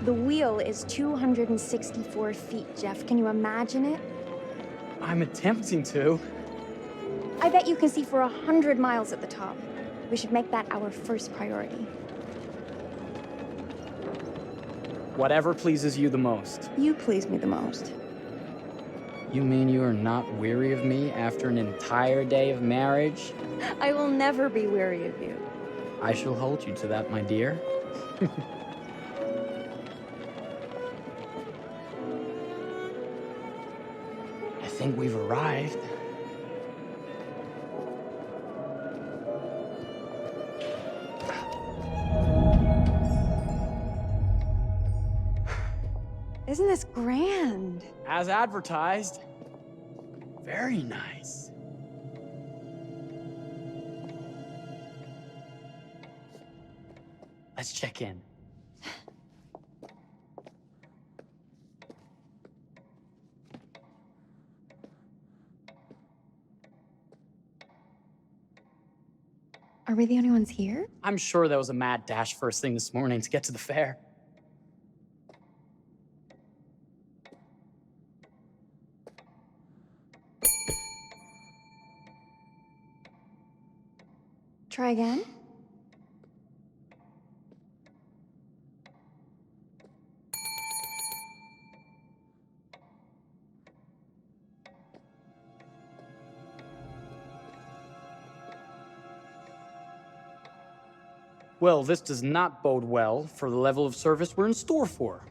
The wheel is 264 feet, Jeff. Can you imagine it? I'm attempting to. I bet you can see for 100 miles at the top. We should make that our first priority. Whatever pleases you the most. You please me the most. You mean you are not weary of me after an entire day of marriage? I will never be weary of you. I shall hold you to that, my dear. I think we've arrived. Isn't this grand? As advertised. Very nice. Let's check in. Are we the only ones here? I'm sure there was a mad dash first thing this morning to get to the fair. Try again? Well, this does not bode well for the level of service we're in store for.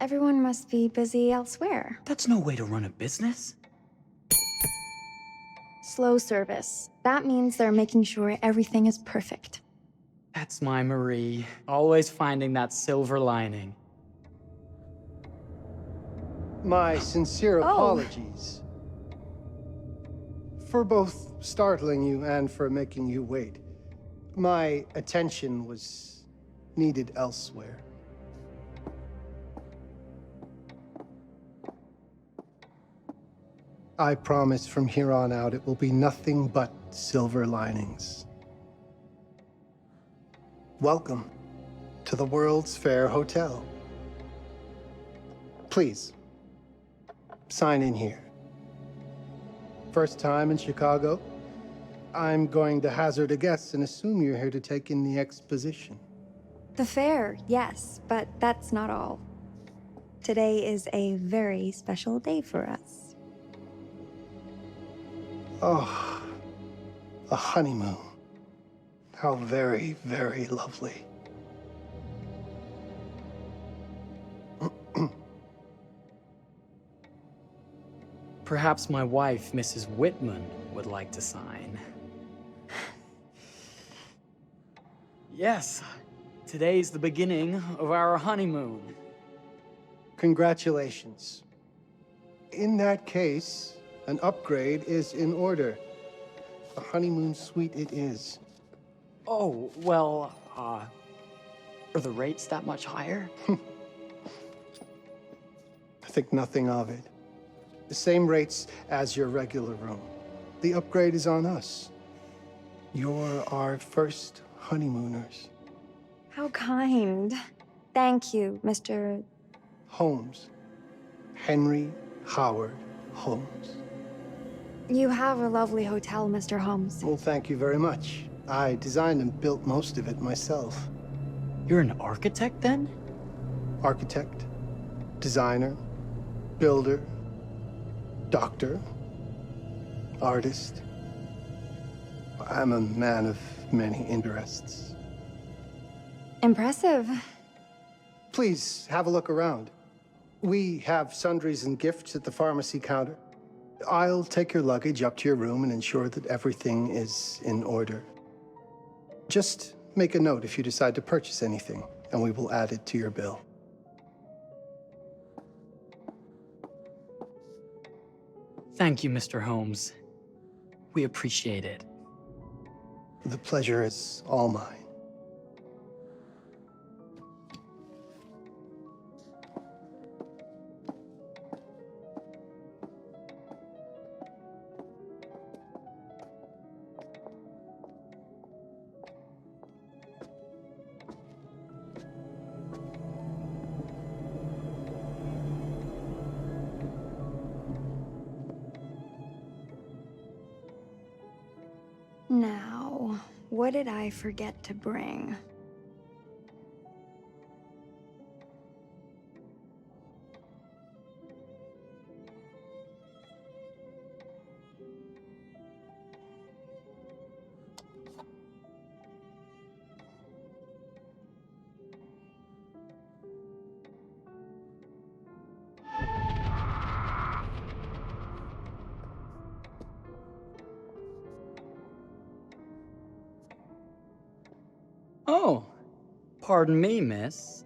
Everyone must be busy elsewhere. That's no way to run a business. Slow service. That means they're making sure everything is perfect. That's my Marie, always finding that silver lining. My sincere Oh. apologies for both startling you and for making you wait. My attention was needed elsewhere. I promise from here on out it will be nothing but silver linings. Welcome to the World's Fair Hotel. Please, sign in here. First time in Chicago? I'm going to hazard a guess and assume you're here to take in the exposition. The fair, yes, but that's not all. Today is a very special day for us. Oh, a honeymoon. How very, very lovely. Perhaps my wife, Mrs. Whitman, would like to sign. Yes, today's the beginning of our honeymoon. Congratulations. In that case, an upgrade is in order. A honeymoon suite it is. Oh, well, are the rates that much higher? I think nothing of it. The same rates as your regular room. The upgrade is on us. You're our first honeymooners. How kind. Thank you, Mr. Holmes. Henry Howard Holmes. You have a lovely hotel, Mr. Holmes. Well, thank you very much. I designed and built most of it myself. You're an architect, then? Architect, designer, builder, doctor, artist. I'm a man of many interests. Impressive. Please have a look around. We have sundries and gifts at the pharmacy counter. I'll take your luggage up to your room and ensure that everything is in order. Just make a note if you decide to purchase anything, and we will add it to your bill. Thank you, Mr. Holmes. We appreciate it. The pleasure is all mine. Now, what did I forget to bring? Oh, pardon me, miss.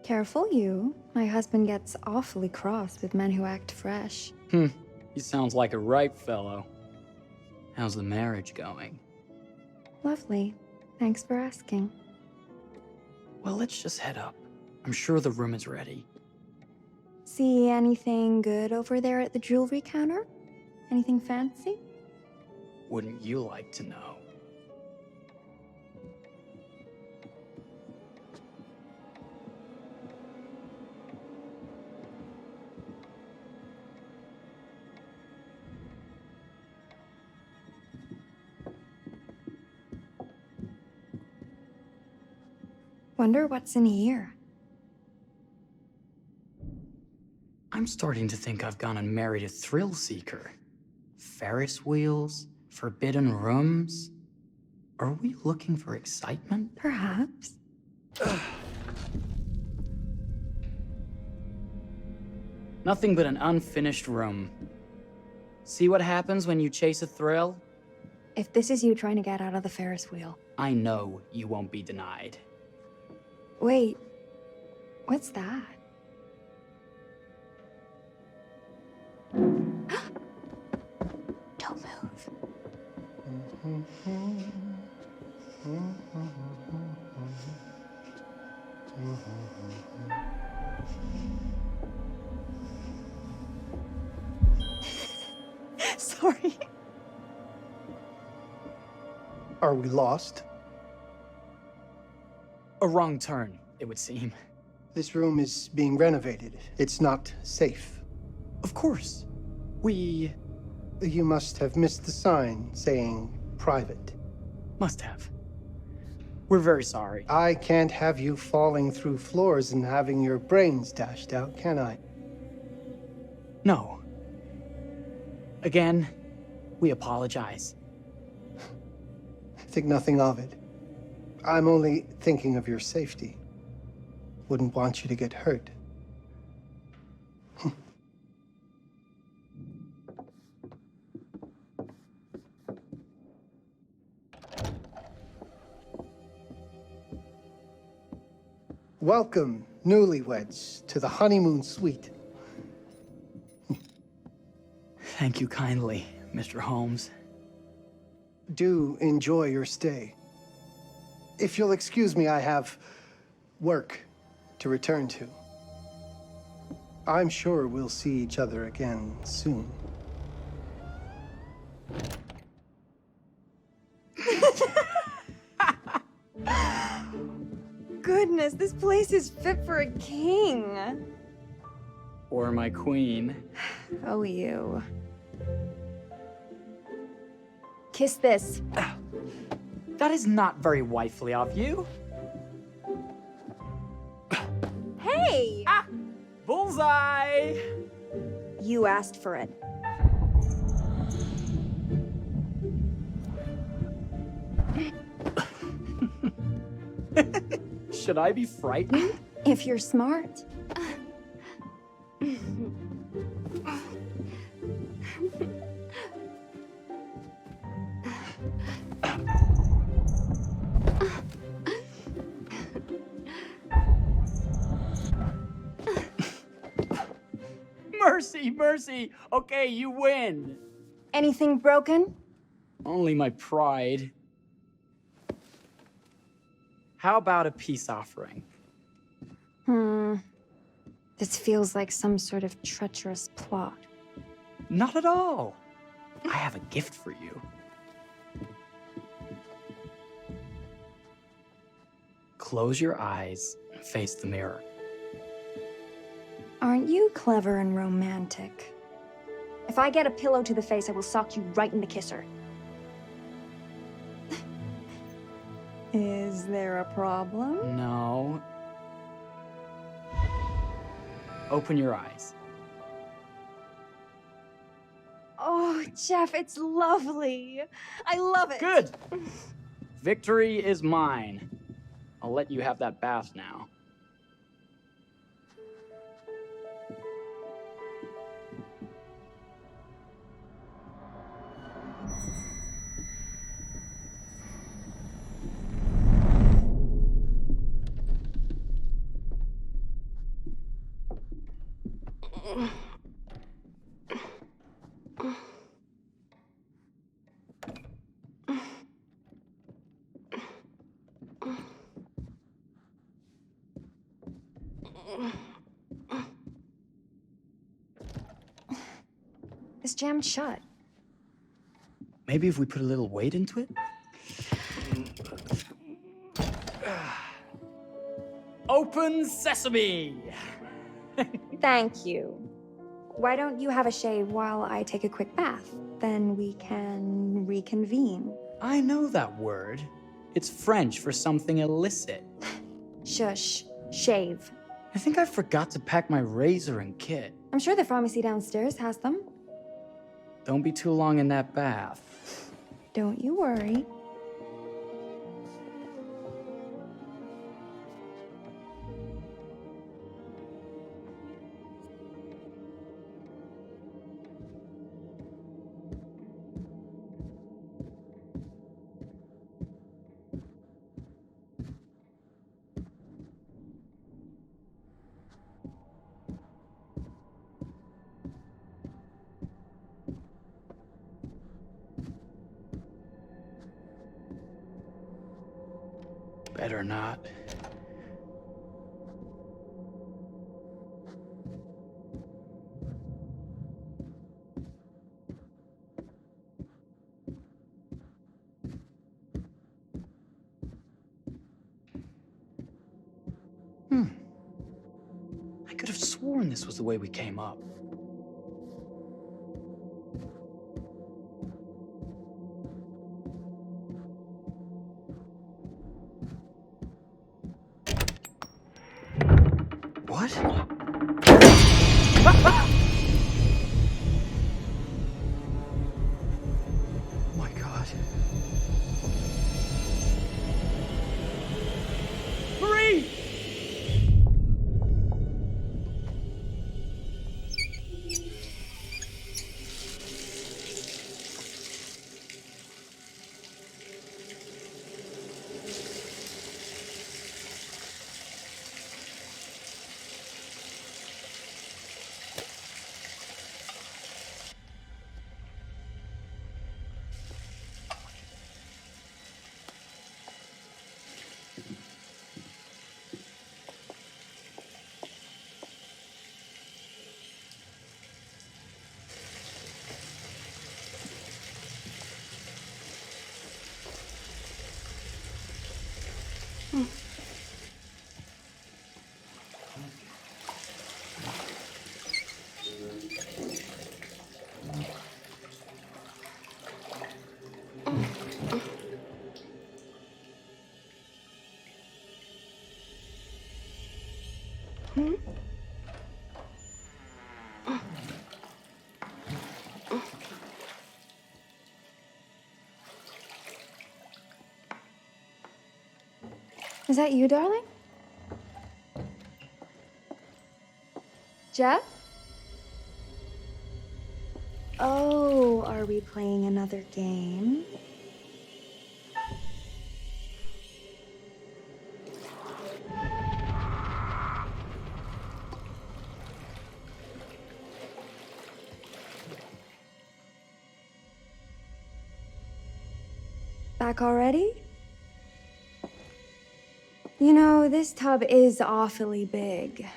Careful, you. My husband gets awfully cross with men who act fresh. He sounds like a ripe fellow. How's the marriage going? Lovely. Thanks for asking. Well, let's just head up. I'm sure the room is ready. See anything good over there at the jewelry counter? Anything fancy? Wouldn't you like to know? Wonder what's in here. I'm starting to think I've gone and married a thrill seeker. Ferris wheels, forbidden rooms. Are we looking for excitement? Perhaps. Nothing but an unfinished room. See what happens when you chase a thrill? If this is you trying to get out of the Ferris wheel. I know you won't be denied. Wait, what's that? Don't move. Sorry. Are we lost? A wrong turn, it would seem. This room is being renovated. It's not safe. Of course. We You must have missed the sign saying private. must have. We're very sorry. I can't have you falling through floors and having your brains dashed out, can I? No. Again, we apologize. Think nothing of it. I'm only thinking of your safety. Wouldn't want you to get hurt. Welcome, newlyweds, to the honeymoon suite. Thank you kindly, Mr. Holmes. Do enjoy your stay. If you'll excuse me, I have work to return to. I'm sure we'll see each other again soon. Goodness, this place is fit for a king. Or my queen. Oh, you. Kiss this. That is not very wifely of you. Hey! Bullseye! You asked for it. Should I be frightened? If you're smart. Mercy, mercy! Okay, you win! Anything broken? Only my pride. How about a peace offering? This feels like some sort of treacherous plot. Not at all. I have a gift for you. Close your eyes and face the mirror. Aren't you clever and romantic? If I get a pillow to the face, I will sock you right in the kisser. Is there a problem? No. Open your eyes. Oh, Jeff, it's lovely. I love it. Good! Victory is mine. I'll let you have that bath now. It's jammed shut. Maybe if we put a little weight into it? Open sesame! Thank you. Why don't you have a shave while I take a quick bath? Then we can reconvene. I know that word. It's French for something illicit. Shush. Shave. I think I forgot to pack my razor and kit. I'm sure the pharmacy downstairs has them. Don't be too long in that bath. Don't you worry. Better not. I could have sworn this was the way we came up. What? Oh my God. Marie! Is that you, darling? Jeff? Oh, are we playing another game? Back already? You know, this tub is awfully big.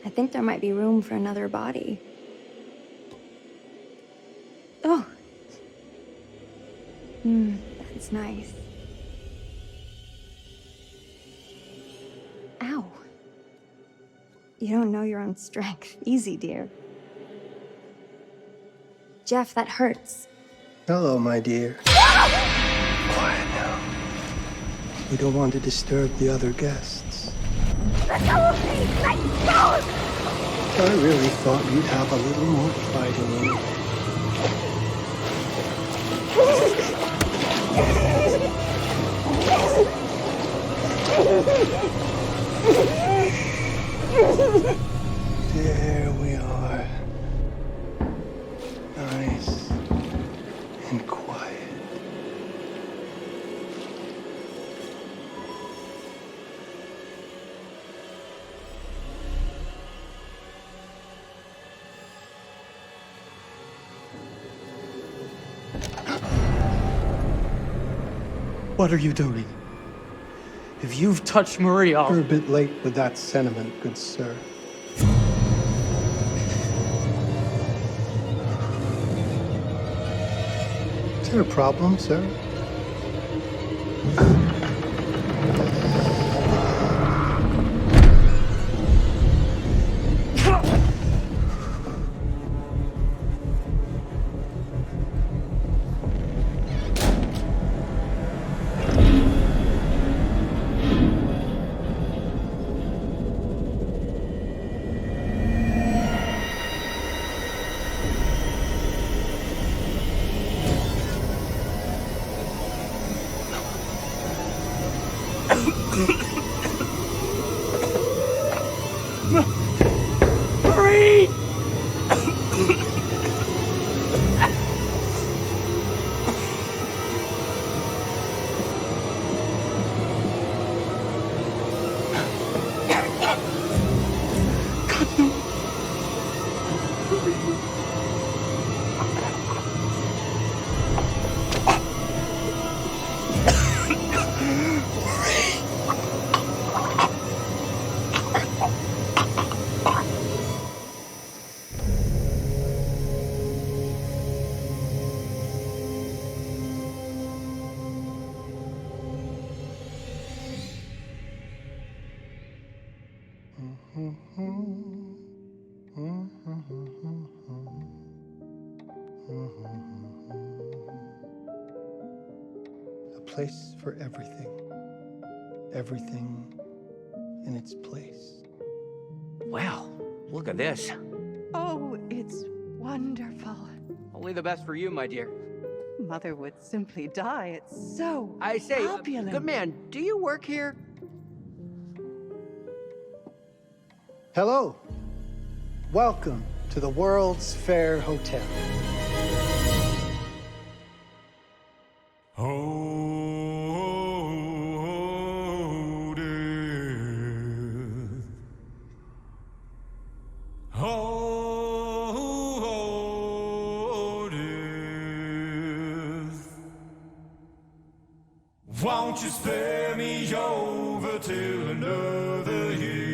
I think there might be room for another body. Oh. That's nice. Ow. You don't know your own strength. Easy, dear. Jeff, that hurts. Hello, my dear. Quiet now. We don't want to disturb the other guests. Let go of me! Let go! I really thought you'd have a little more fighting in you. There we are. Nice and quiet. What are you doing? If you've touched Marie, I'll... You're a bit late with that sentiment, good sir. Is there a problem, sir? Marie! God, no. A place for everything. Everything in its place. Wow, look at this. Oh, it's wonderful. Only the best for you, my dear. Mother would simply die. It's so I say, opulent. good man, do you work here? Hello. Welcome to the World's Fair Hotel. Oh, dear. Oh, dear. Won't you spare me over till another year?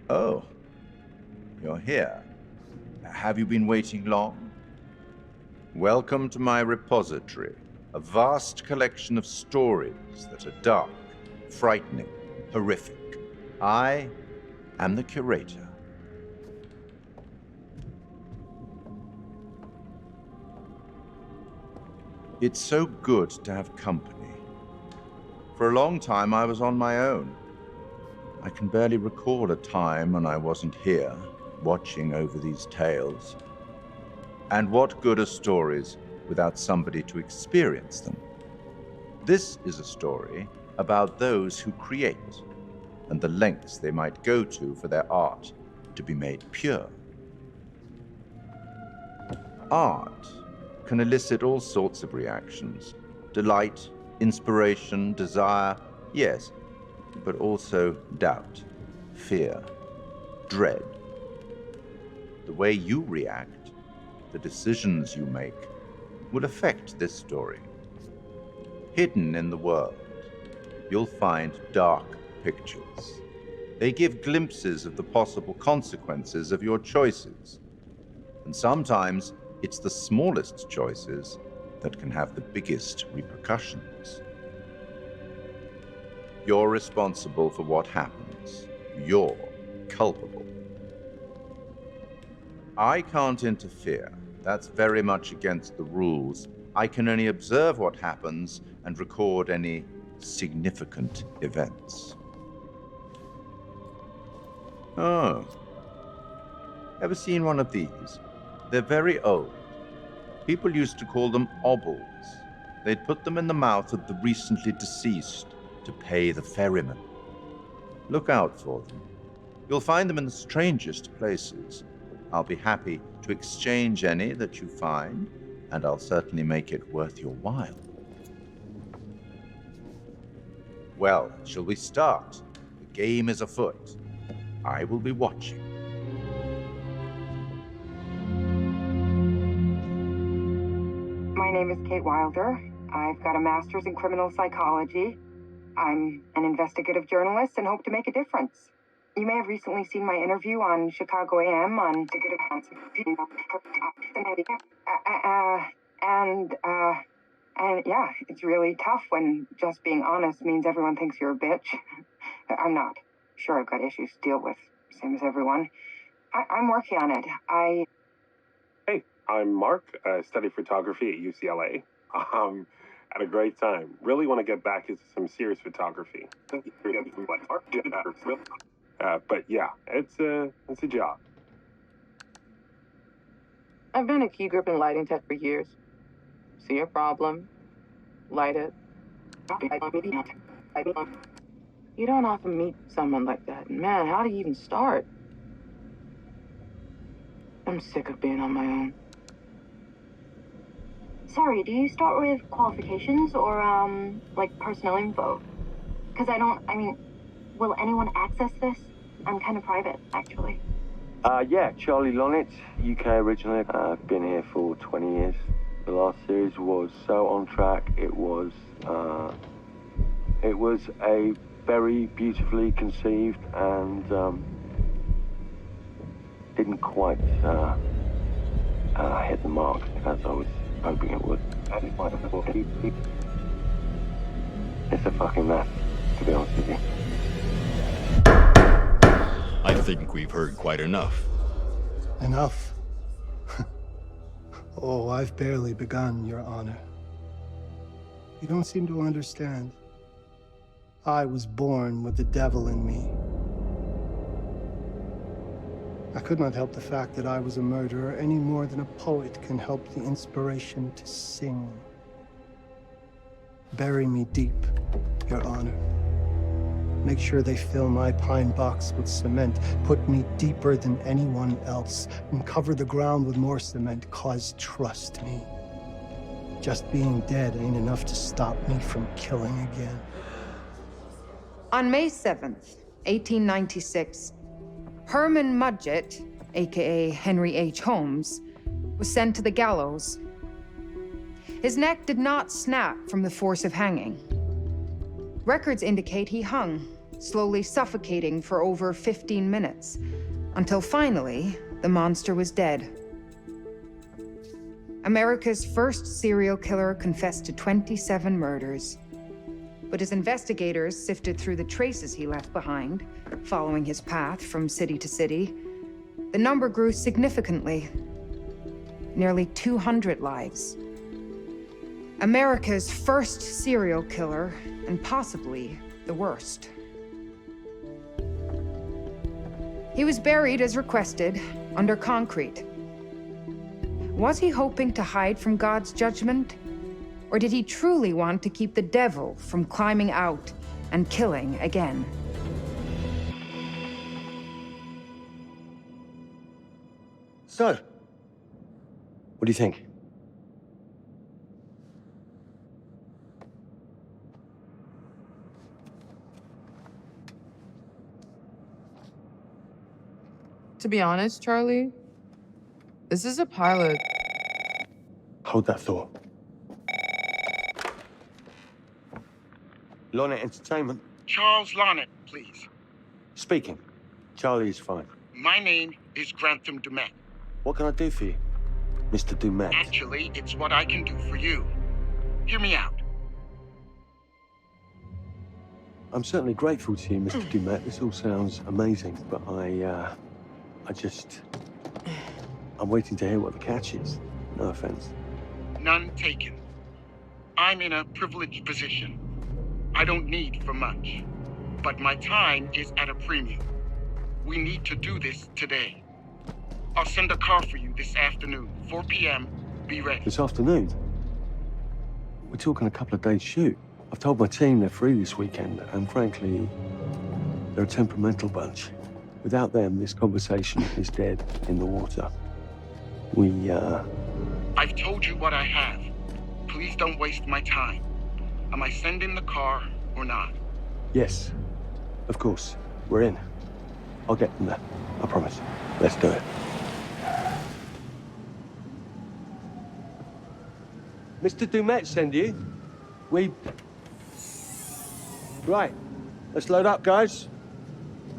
Oh, you're here. Have you been waiting long? Welcome to my repository, a vast collection of stories that are dark, frightening, horrific. I am the curator. It's so good to have company. For a long time, I was on my own. I can barely recall a time when I wasn't here, watching over these tales. And what good are stories without somebody to experience them? This is a story about those who create, and the lengths they might go to for their art to be made pure. Art can elicit all sorts of reactions. Delight, inspiration, desire, yes, but also doubt, fear, dread. The way you react, the decisions you make, will affect this story. Hidden in the world, you'll find dark pictures. They give glimpses of the possible consequences of your choices. And sometimes it's the smallest choices that can have the biggest repercussions. You're responsible for what happens. You're culpable. I can't interfere. That's very much against the rules. I can only observe what happens and record any significant events. Oh. Ever seen one of these? They're very old. People used to call them obols. They'd put them in the mouth of the recently deceased to pay the ferryman. Look out for them. You'll find them in the strangest places. I'll be happy to exchange any that you find, and I'll certainly make it worth your while. Well, shall we start? The game is afoot. I will be watching. My name is Kate Wilder. I've got a master's in criminal psychology. I'm an investigative journalist and hope to make a difference. You may have recently seen my interview on Chicagoan on and yeah, it's really tough when just being honest means everyone thinks you're a bitch. I'm not. Sure, I've got issues to deal with, same as everyone. I'm working on it. Hey, I'm Mark. I study photography at UCLA. Had a great time. Really want to get back into some serious photography. But yeah, it's a job. I've been a key grip and lighting tech for years. See a problem, light it. You don't often meet someone like that. And man, how do you even start? I'm sick of being on my own. Sorry, do you start with qualifications or, like personnel info? Because will anyone access this? I'm kind of private, actually. Yeah, Charlie Lonitz, UK originally. I've been here for 20 years. The last series was so on track. It was a very beautifully conceived and didn't quite hit the mark as I was hoping it would. It's a fucking mess, to be honest with you. I think we've heard quite enough. Enough? Oh, I've barely begun, Your Honor. You don't seem to understand. I was born with the devil in me. I could not help the fact that I was a murderer any more than a poet can help the inspiration to sing. Bury me deep, Your Honor. Make sure they fill my pine box with cement. Put me deeper than anyone else. And cover the ground with more cement, 'cause trust me, just being dead ain't enough to stop me from killing again. On May 7th, 1896, Herman Mudgett, aka Henry H. Holmes, was sent to the gallows. His neck did not snap from the force of hanging. Records indicate he hung slowly suffocating for over 15 minutes, until finally, the monster was dead. America's first serial killer confessed to 27 murders. But as investigators sifted through the traces he left behind, following his path from city to city, the number grew significantly. Nearly 200 lives. America's first serial killer, and possibly the worst. He was buried as requested, under concrete. Was he hoping to hide from God's judgment? Or did he truly want to keep the devil from climbing out and killing again? So, what do you think? To be honest, Charlie, this is a pilot. Hold that thought. Lonnet Entertainment. Charles Lonnet, please. Speaking. Charlie is fine. My name is Grantham Dumet. What can I do for you, Mr. Dumet? Actually, it's what I can do for you. Hear me out. I'm certainly grateful to you, Mr. Dumet. This all sounds amazing, but I'm waiting to hear what the catch is. No offense. None taken. I'm in a privileged position. I don't need for much, but my time is at a premium. We need to do this today. I'll send a car for you this afternoon, 4 p.m. Be ready. This afternoon? We're talking a couple of days shoot. I've told my team they're free this weekend, and frankly, they're a temperamental bunch. Without them, this conversation is dead in the water. I've told you what I have. Please don't waste my time. Am I sending the car or not? Yes, of course. We're in. I'll get them there. I promise. Let's do it. Mr. Dumet send you. Right. Let's load up, guys.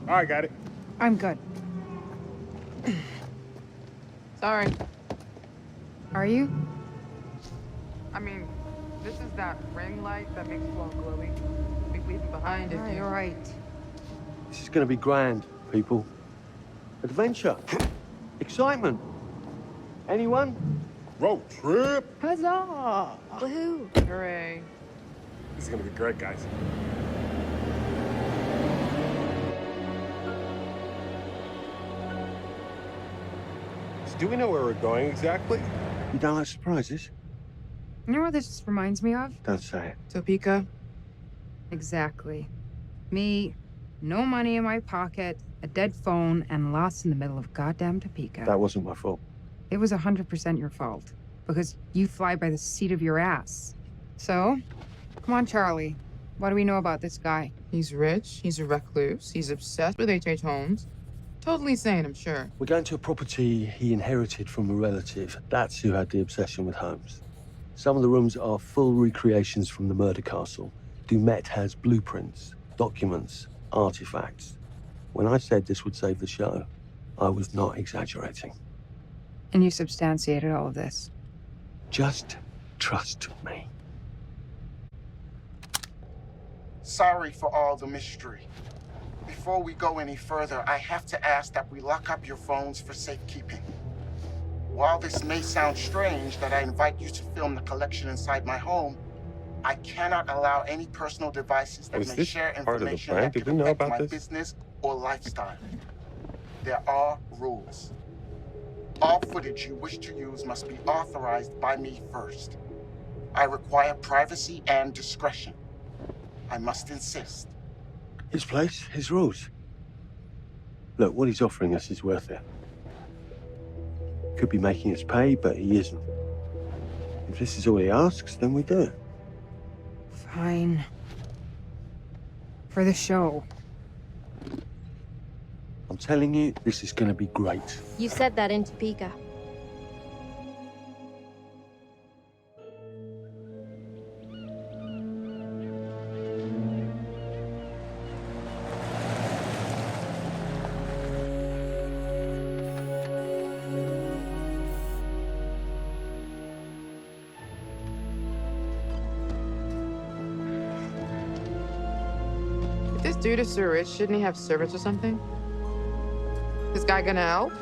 All right, got it. I'm good. Sorry. Are you? I mean, this is that ring light that makes you all glowy. We leave it behind if You're right. This is going to be grand, people. Adventure. Excitement. Anyone? Road trip. Huzzah! Woohoo! Hooray. This is gonna be great, guys. So do we know where we're going exactly? You don't like surprises? You know what this reminds me of? Don't say it. Topeka? Exactly. Me, no money in my pocket, a dead phone, and lost in the middle of goddamn Topeka. That wasn't my fault. It was 100% your fault. Because you fly by the seat of your ass. So, come on, Charlie. What do we know about this guy? He's rich, he's a recluse, he's obsessed with H.H. Holmes. Totally sane, I'm sure. We're going to a property he inherited from a relative. That's who had the obsession with Holmes. Some of the rooms are full recreations from the murder castle. Dumet has blueprints, documents, artifacts. When I said this would save the show, I was not exaggerating. And you substantiated all of this. Just trust me. Sorry for all the mystery. Before we go any further, I have to ask that we lock up your phones for safekeeping. While this may sound strange that I invite you to film the collection inside my home, I cannot allow any personal devices that may share information that could affect my business or lifestyle. There are rules. All footage you wish to use must be authorized by me first. I require privacy and discretion. I must insist. His place, his rules. Look, what he's offering us is worth it. Could be making us pay, but he isn't. If this is all he asks, then we do it. Fine. For the show. I'm telling you, this is going to be great. You said that in Topeka. dude is so rich, shouldn't he have servants or something? This guy gonna help?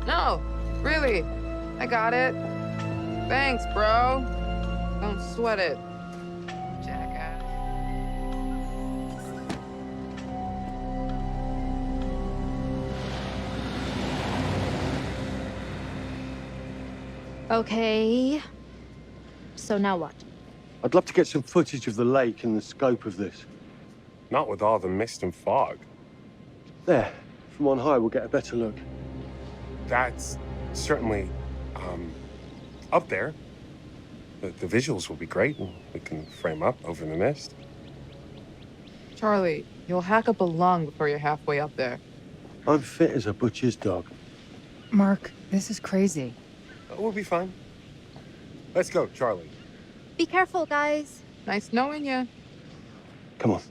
No, really. I got it. Thanks, bro. Don't sweat it. Jackass. Okay. So now what? I'd love to get some footage of the lake and the scope of this. Not with all the mist and fog. There, from on high, we'll get a better look. That's certainly, up there. The visuals will be great, and we can frame up over the mist. Charlie, you'll hack up a lung before you're halfway up there. I'm fit as a butcher's dog. Mark, this is crazy. We'll be fine. Let's go, Charlie. Be careful, guys. Nice knowing you. Come on.